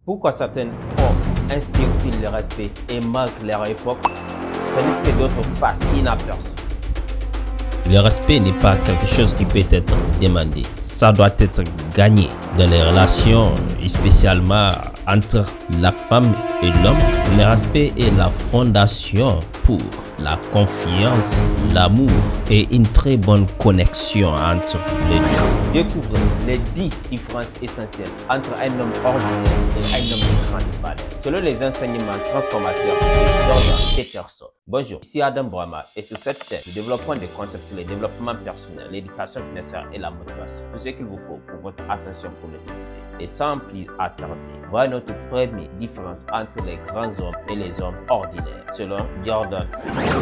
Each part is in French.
Pourquoi certaines hommes inspirent-ils le respect et marquent leur époque, tandis que d'autres passent inaperçus? Le respect n'est pas quelque chose qui peut être demandé. Ça doit être gagné dans les relations, spécialement entre la femme et l'homme. Le respect est la fondation pour la confiance, l'amour et une très bonne connexion entre les deux. Découvrez les 10 différences essentielles entre un homme ordinaire et un homme de grande valeur, selon les enseignements transformateurs de Jordan Peterson. Bonjour, ici Adam Brahma et sur cette chaîne, nous développons des concepts sur le développement personnel, l'éducation financière et la motivation. Tout ce qu'il vous faut pour votre ascension pour le succès. Et sans plus attarder, voilà notre première différence entre les grands hommes et les hommes ordinaires, selon Jordan Peterson.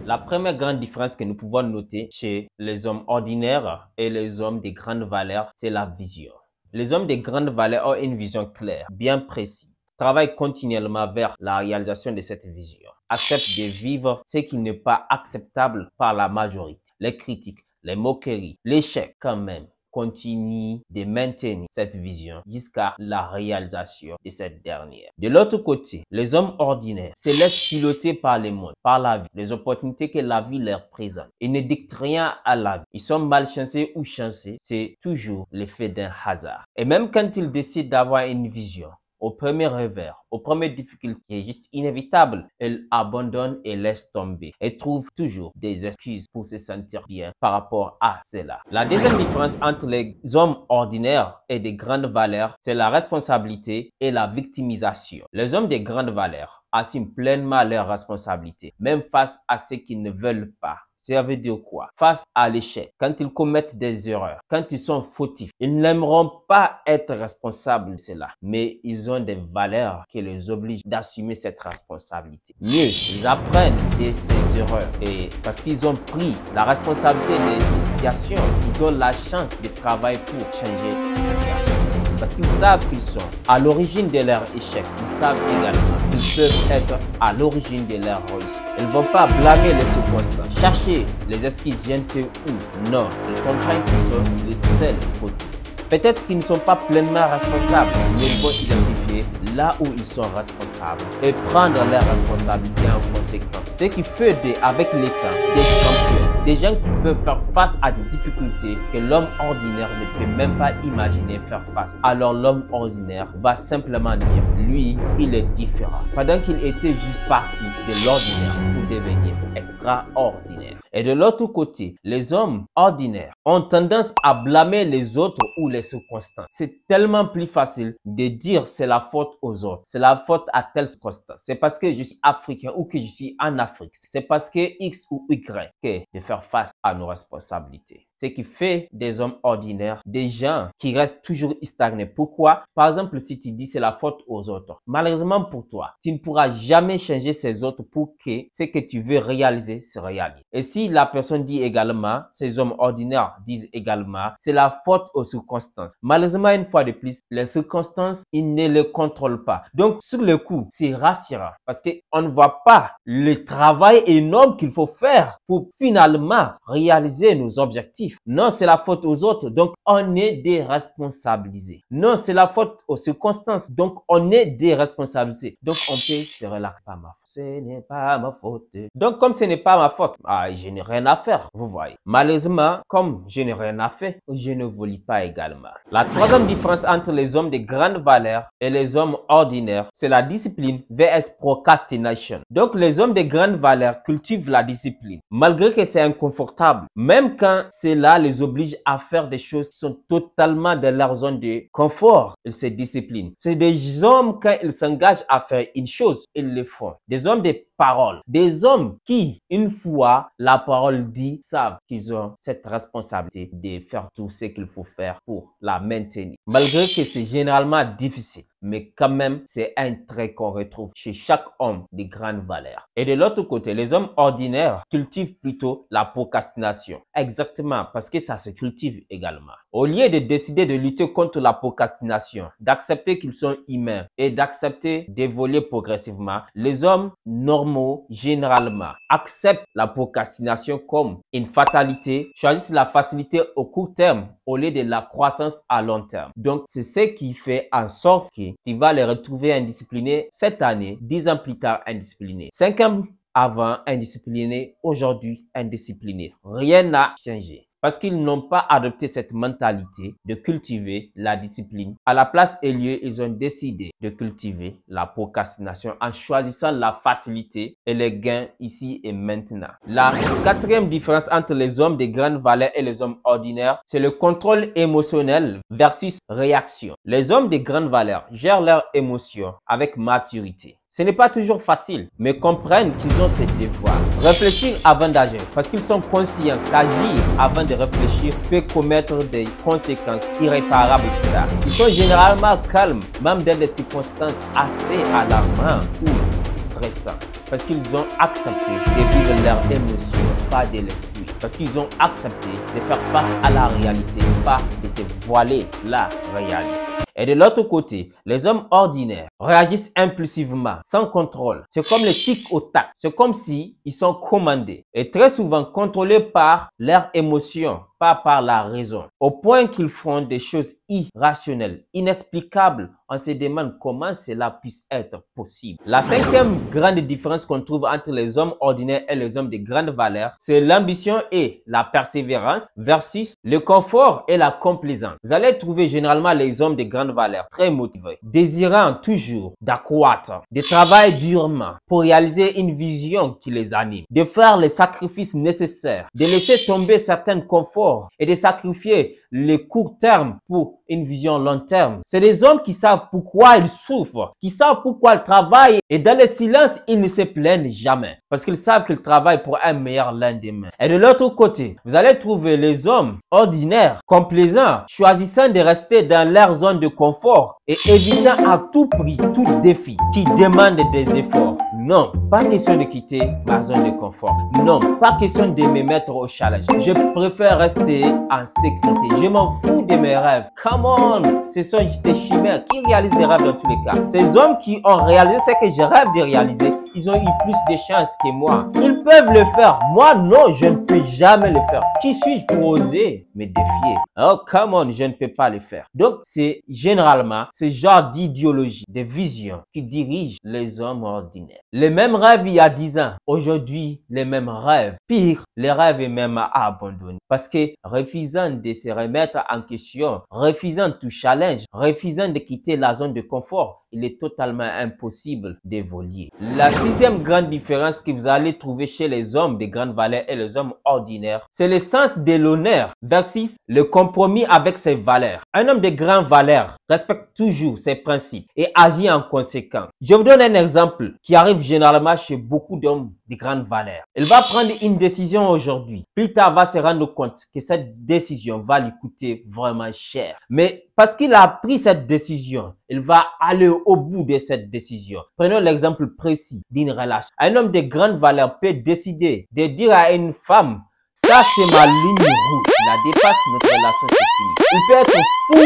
La première grande différence que nous pouvons noter chez les hommes ordinaires et les hommes de grande valeur, c'est la vision. Les hommes de grande valeur ont une vision claire, bien précise, travaillent continuellement vers la réalisation de cette vision, acceptent de vivre ce qui n'est pas acceptable par la majorité, les critiques, les moqueries, l'échec quand même. Continue de maintenir cette vision jusqu'à la réalisation de cette dernière. De l'autre côté, les hommes ordinaires se laissent piloter par le monde, par la vie, les opportunités que la vie leur présente. Ils ne dictent rien à la vie. Ils sont malchanceux ou chanceux, c'est toujours l'effet d'un hasard. Et même quand ils décident d'avoir une vision, au premier revers, aux premières difficultés juste inévitables, elle abandonne et laisse tomber et trouve toujours des excuses pour se sentir bien par rapport à cela. La deuxième différence entre les hommes ordinaires et de grandes valeurs, c'est la responsabilité et la victimisation. Les hommes de grandes valeurs assument pleinement leurs responsabilités, même face à ce qu'ils ne veulent pas. Ça veut dire quoi? Face à l'échec, quand ils commettent des erreurs, quand ils sont fautifs, ils n'aimeront pas être responsables de cela, mais ils ont des valeurs qui les obligent d'assumer cette responsabilité. Mieux, ils apprennent de ces erreurs et parce qu'ils ont pris la responsabilité des situations, ils ont la chance de travailler pour changer les situations. Parce qu'ils savent qu'ils sont à l'origine de leur échec. Ils savent également qu'ils peuvent être à l'origine de leur réussite. Ils ne vont pas blâmer les circonstances, chercher les excuses, je ne sais où. Non, ils comprennent qu'ils sont les seuls fautifs. Peut-être qu'ils ne sont pas pleinement responsables, mais il faut identifier là où ils sont responsables et prendre leurs responsabilités en conséquence. Ce qui fait avec les temps des champions, des gens qui peuvent faire face à des difficultés que l'homme ordinaire ne peut même pas imaginer faire face. Alors l'homme ordinaire va simplement dire, lui, il est différent. Pendant qu'il était juste parti de l'ordinaire pour devenir extraordinaire. Et de l'autre côté, les hommes ordinaires ont tendance à blâmer les autres ou les circonstances. C'est tellement plus facile de dire c'est la faute aux autres. C'est la faute à telle circonstance. C'est parce que je suis africain ou que je suis en Afrique. C'est parce que X ou Y que de faire face à nos responsabilités. Ce qui fait des hommes ordinaires, des gens qui restent toujours stagnés. Pourquoi? Par exemple, si tu dis c'est la faute aux autres, malheureusement pour toi, tu ne pourras jamais changer ces autres pour que ce que tu veux réaliser se réalise. Et si la personne dit également, ces hommes ordinaires disent également, c'est la faute aux circonstances. Malheureusement, une fois de plus, les circonstances, ils ne les contrôlent pas. Donc, sur le coup, c'est rassurant parce qu'on ne voit pas le travail énorme qu'il faut faire pour finalement réaliser nos objectifs. Non, c'est la faute aux autres, donc on est déresponsabilisé. Non, c'est la faute aux circonstances, donc on est déresponsabilisé. Donc on peut se relaxer. Pas ma faute. Ce n'est pas ma faute. Donc comme ce n'est pas ma faute, je n'ai rien à faire, vous voyez. Malheureusement, comme je n'ai rien à faire, je ne volis pas également. La troisième différence entre les hommes de grande valeur et les hommes ordinaires, c'est la discipline vs procrastination. Donc les hommes de grande valeur cultivent la discipline, malgré que c'est inconfortable, même quand cela les oblige à faire des choses qui sont totalement dans leur zone de confort. Ils se disciplinent. C'est des hommes, quand ils s'engagent à faire une chose, ils le font. Des hommes de parole. Des hommes qui, une fois la parole dit, savent qu'ils ont cette responsabilité de faire tout ce qu'il faut faire pour la maintenir. Malgré que c'est généralement difficile, mais quand même, c'est un trait qu'on retrouve chez chaque homme de grande valeur. Et de l'autre côté, les hommes ordinaires cultivent plutôt la procrastination. Exactement, parce que ça se cultive également. Au lieu de décider de lutter contre la procrastination, d'accepter qu'ils sont humains et d'accepter d'évoluer progressivement, les hommes normalement normaux, généralement, acceptent la procrastination comme une fatalité, choisissent la facilité au court terme au lieu de la croissance à long terme. Donc, c'est ce qui fait en sorte que tu vas les retrouver indisciplinés cette année, 10 ans plus tard indisciplinés. 5 ans avant indisciplinés, aujourd'hui indisciplinés. Rien n'a changé. Parce qu'ils n'ont pas adopté cette mentalité de cultiver la discipline. À la place et lieu, ils ont décidé de cultiver la procrastination en choisissant la facilité et les gains ici et maintenant. La quatrième différence entre les hommes de grande valeur et les hommes ordinaires, c'est le contrôle émotionnel versus réaction. Les hommes de grande valeur gèrent leurs émotions avec maturité. Ce n'est pas toujours facile, mais comprennent qu'ils ont ces devoirs. Réfléchir avant d'agir, parce qu'ils sont conscients qu'agir avant de réfléchir peut commettre des conséquences irréparables plus tard. Ils sont généralement calmes, même dans des circonstances assez alarmantes ou stressantes, parce qu'ils ont accepté de vivre leurs émotions, pas de les fuir. Parce qu'ils ont accepté de faire face à la réalité, pas de se voiler la réalité. Et de l'autre côté, les hommes ordinaires réagissent impulsivement, sans contrôle. C'est comme les tics au tac. C'est comme si ils sont commandés et très souvent contrôlés par leurs émotions, pas par la raison. Au point qu'ils font des choses irrationnelles, inexplicables. On se demande comment cela puisse être possible. La cinquième grande différence qu'on trouve entre les hommes ordinaires et les hommes de grande valeur, c'est l'ambition et la persévérance versus le confort et la complaisance. Vous allez trouver généralement les hommes de grande valeur très motivés, désirant toujours d'accroître, de travailler durement pour réaliser une vision qui les anime, de faire les sacrifices nécessaires, de laisser tomber certains conforts et de sacrifier le court terme pour une vision long terme. C'est des hommes qui savent pourquoi ils souffrent, qui savent pourquoi ils travaillent et dans le silence, ils ne se plaignent jamais parce qu'ils savent qu'ils travaillent pour un meilleur lendemain. Et de l'autre côté, vous allez trouver les hommes ordinaires, complaisants, choisissant de rester dans leur zone de confort et évitant à tout prix tout défi qui demande des efforts. Non, pas question de quitter ma zone de confort. Non, pas question de me mettre au challenge. Je préfère rester en sécurité. Je m'en fous de mes rêves. Come on! Ce sont des chimères qui réalisent des rêves dans tous les cas. Ces hommes qui ont réalisé ce que je rêve de réaliser, ils ont eu plus de chance que moi. Ils peuvent le faire. Moi, non, je ne peux jamais le faire. Qui suis-je pour oser me défier? Oh, come on, je ne peux pas le faire. Donc, c'est généralement ce genre d'idéologie, de vision qui dirige les hommes ordinaires. Les mêmes rêves il y a 10 ans, aujourd'hui, les mêmes rêves. Pire, les rêves est même abandonnés. Parce que refusant de se remettre en question, refusant tout challenge, refusant de quitter la zone de confort, il est totalement impossible d'évoluer. La sixième grande différence que vous allez trouver chez les hommes de grande valeur et les hommes ordinaires, c'est le sens de l'honneur versus le compromis avec ses valeurs. Un homme de grande valeur respecte toujours ses principes et agit en conséquence. Je vous donne un exemple qui arrive généralement chez beaucoup d'hommes de grande valeur. Il va prendre une décision aujourd'hui. Plus tard, il va se rendre compte que cette décision va lui coûter vraiment cher. Mais parce qu'il a pris cette décision, il va aller au bout de cette décision. Prenons l'exemple précis d'une relation. Un homme de grande valeur peut décider de dire à une femme, ça c'est ma ligne rouge, la dépasse, notre relation c'est fini. Il peut être fou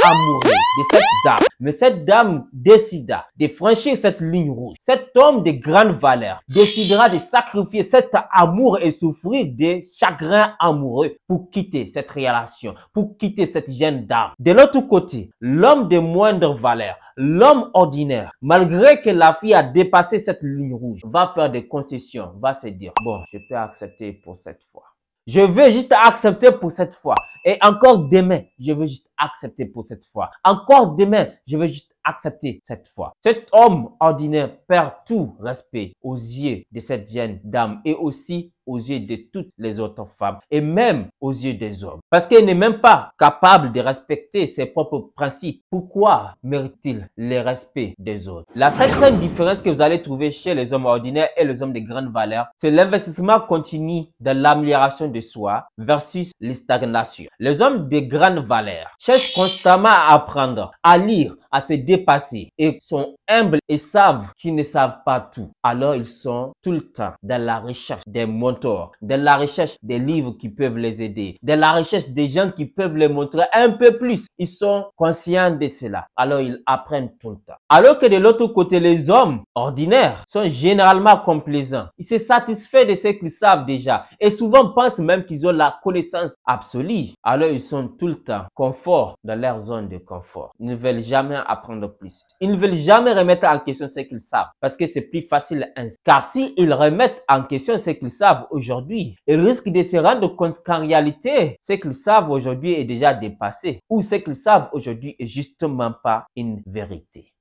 amoureux de cette dame, mais cette dame décida de franchir cette ligne rouge. Cet homme de grande valeur décidera de sacrifier cet amour et souffrir des chagrins amoureux pour quitter cette relation, pour quitter cette jeune dame. De l'autre côté, l'homme de moindre valeur, l'homme ordinaire, malgré que la fille a dépassé cette ligne rouge, va faire des concessions, va se dire, bon, je peux accepter pour cette fois. Je veux juste accepter pour cette fois. Et encore demain, je veux juste accepter pour cette fois. Encore demain, je veux juste accepter cette fois. Cet homme ordinaire perd tout respect aux yeux de cette jeune dame et aussi aux yeux de toutes les autres femmes et même aux yeux des hommes. Parce qu'il n'est même pas capable de respecter ses propres principes. Pourquoi mérite-t-il le respect des autres? La septième différence que vous allez trouver chez les hommes ordinaires et les hommes de grande valeur, c'est l'investissement continu dans l'amélioration de soi versus la stagnation. Les hommes de grande valeur cherchent constamment à apprendre, à lire, à se dépasser et sont humbles et savent qu'ils ne savent pas tout. Alors ils sont tout le temps dans la recherche des mentors, dans la recherche des livres qui peuvent les aider, dans la recherche des gens qui peuvent les montrer un peu plus. Ils sont conscients de cela. Alors ils apprennent tout le temps. Alors que de l'autre côté, les hommes ordinaires sont généralement complaisants. Ils se satisfont de ce qu'ils savent déjà et souvent pensent même qu'ils ont la connaissance absolue. Alors ils sont tout le temps confort dans leur zone de confort. Ils ne veulent jamais apprendre plus. Ils ne veulent jamais remettre en question ce qu'ils savent parce que c'est plus facile ainsi. Car s'ils remettent en question ce qu'ils savent aujourd'hui, ils risquent de se rendre compte qu'en réalité, ce qu'ils savent aujourd'hui est déjà dépassé ou ce qu'ils savent aujourd'hui est justement pas une vérité.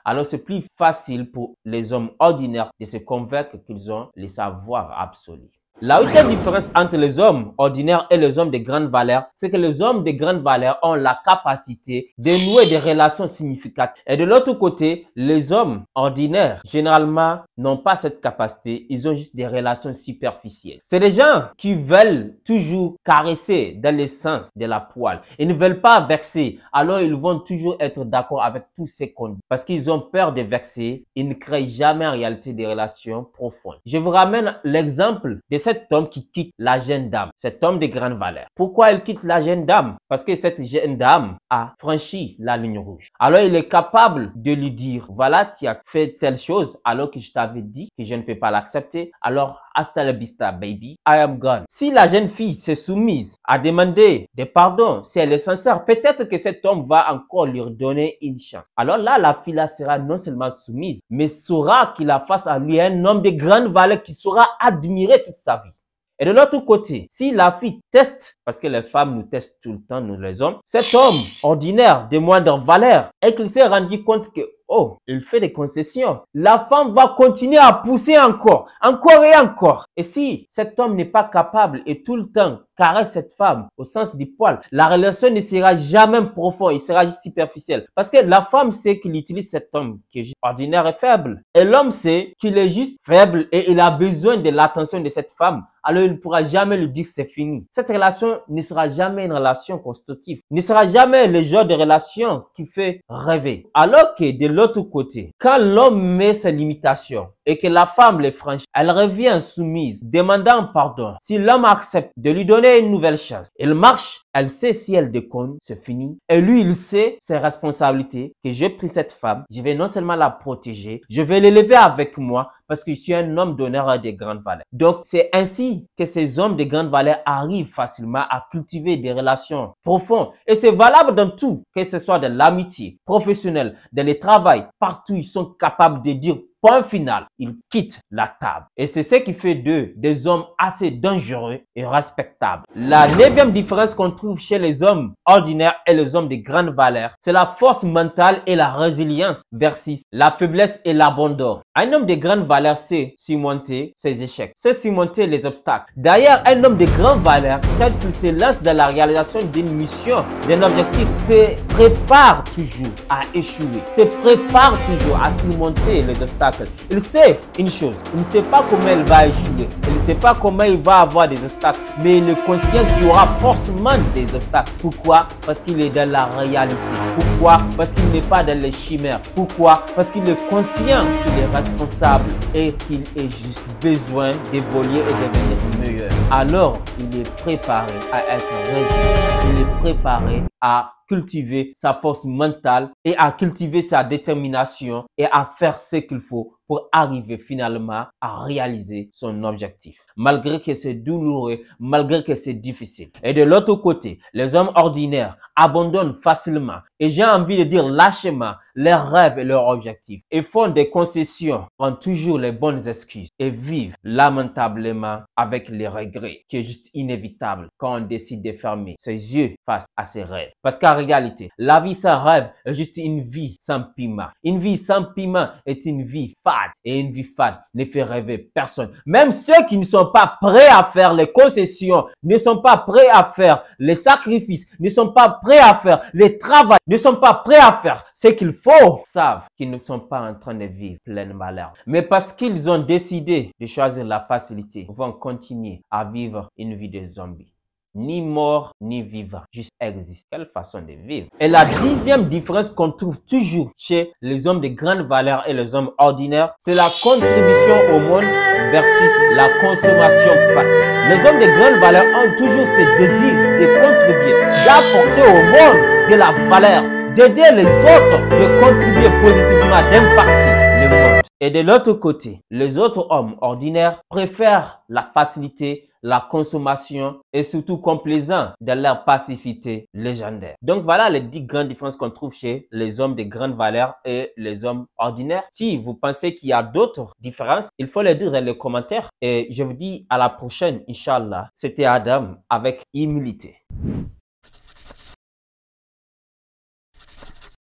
Alors c'est plus facile pour les hommes ordinaires de se convaincre qu'ils ont le savoir absolu. La huitième différence entre les hommes ordinaires et les hommes de grande valeur, c'est que les hommes de grande valeur ont la capacité de nouer des relations significatives. Et de l'autre côté, les hommes ordinaires, généralement, n'ont pas cette capacité. Ils ont juste des relations superficielles. C'est des gens qui veulent toujours caresser dans le sens de la poêle. Ils ne veulent pas vexer. Alors, ils vont toujours être d'accord avec tout ce qu'on dit. Parce qu'ils ont peur de vexer. Ils ne créent jamais en réalité des relations profondes. Je vous ramène l'exemple de cet homme qui quitte la jeune dame, cet homme de grande valeur. Pourquoi il quitte la jeune dame? Parce que cette jeune dame a franchi la ligne rouge. Alors il est capable de lui dire, voilà, tu as fait telle chose alors que je t'avais dit que je ne peux pas l'accepter. Alors hasta la vista, baby, I am gone. Si la jeune fille s'est soumise à demander des pardons, si elle est sincère, peut-être que cet homme va encore lui donner une chance. Alors là, la fille là sera non seulement soumise, mais saura qu'il a face à lui un homme de grande valeur qui saura admirer toute sa vie. Et de l'autre côté, si la fille teste, parce que les femmes nous testent tout le temps, nous les hommes, cet homme ordinaire de moindre valeur, et qu'il s'est rendu compte que, oh, il fait des concessions, la femme va continuer à pousser encore et encore. Et si cet homme n'est pas capable et tout le temps caresse cette femme au sens du poil, la relation ne sera jamais profonde, il sera juste superficiel. Parce que la femme sait qu'il utilise cet homme qui est juste ordinaire et faible. Et l'homme sait qu'il est juste faible et il a besoin de l'attention de cette femme. Alors il ne pourra jamais lui dire que c'est fini. Cette relation ne sera jamais une relation constructive, ne sera jamais le genre de relation qui fait rêver. Alors que de l'autre côté, quand l'homme met ses limitations et que la femme les franchit, elle revient soumise, demandant pardon. Si l'homme accepte de lui donner une nouvelle chance, il marche, elle sait si elle déconne, c'est fini. Et lui, il sait ses responsabilités, que j'ai pris cette femme, je vais non seulement la protéger, je vais l'élever avec moi parce que je suis un homme d'honneur et de grande valeur. Donc, c'est ainsi que ces hommes de grande valeur arrivent facilement à cultiver des relations profondes. Et c'est valable dans tout, que ce soit de l'amitié, professionnelle, dans le travail, partout, ils sont capables de dire point final, ils quittent la table. Et c'est ce qui fait d'eux des hommes assez dangereux et respectables. La neuvième différence qu'on trouve chez les hommes ordinaires et les hommes de grande valeur, c'est la force mentale et la résilience versus la faiblesse et l'abandon. Un homme de grande valeur sait surmonter ses échecs, sait surmonter les obstacles. D'ailleurs, un homme de grande valeur, quand il se lance dans la réalisation d'une mission, d'un objectif, se prépare toujours à échouer, se prépare toujours à surmonter les obstacles. Il sait une chose, il ne sait pas comment il va échouer, il ne sait pas comment il va avoir des obstacles, mais il est conscient qu'il y aura forcément des obstacles. Pourquoi? Parce qu'il est dans la réalité. Pourquoi? Parce qu'il n'est pas dans les chimères. Pourquoi? Parce qu'il est conscient qu'il est responsable et qu'il a juste besoin d'évoluer et de devenir meilleur. Alors, il est préparé à être résilient. Il est préparé à cultiver sa force mentale et à cultiver sa détermination et à faire ce qu'il faut pour arriver finalement à réaliser son objectif. Malgré que c'est douloureux, malgré que c'est difficile. Et de l'autre côté, les hommes ordinaires abandonnent facilement et j'ai envie de dire lâchement leurs rêves et leurs objectifs et font des concessions, ont toujours les bonnes excuses et vivent lamentablement avec les regrets qui est juste inévitable quand on décide de fermer ses yeux face à ses rêves. Parce qu'en réalité, la vie sans rêve est juste une vie sans piment. Une vie sans piment est une vie fade et une vie fade ne fait rêver personne. Même ceux qui ne sont pas prêts à faire les concessions, ne sont pas prêts à faire les sacrifices, ne sont pas prêts à faire les travaux, ne sont pas prêts à faire ce qu'il faut, savent qu'ils ne sont pas en train de vivre plein de malheur. Mais parce qu'ils ont décidé de choisir la facilité, vont continuer à vivre une vie de zombie. ni mort, ni vivant, juste existe. Quelle façon de vivre. Et la 10e différence qu'on trouve toujours chez les hommes de grande valeur et les hommes ordinaires, c'est la contribution au monde versus la consommation passive. Les hommes de grande valeur ont toujours ce désir de contribuer, d'apporter au monde de la valeur, d'aider les autres, de contribuer positivement, d'impacter le monde. Et de l'autre côté, les autres hommes ordinaires préfèrent la facilité, la consommation et surtout complaisants de leur passivité légendaire. Donc voilà les 10 grandes différences qu'on trouve chez les hommes de grande valeur et les hommes ordinaires. Si vous pensez qu'il y a d'autres différences, il faut les dire dans les commentaires. Et je vous dis à la prochaine, Inch'Allah. C'était Adam avec humilité.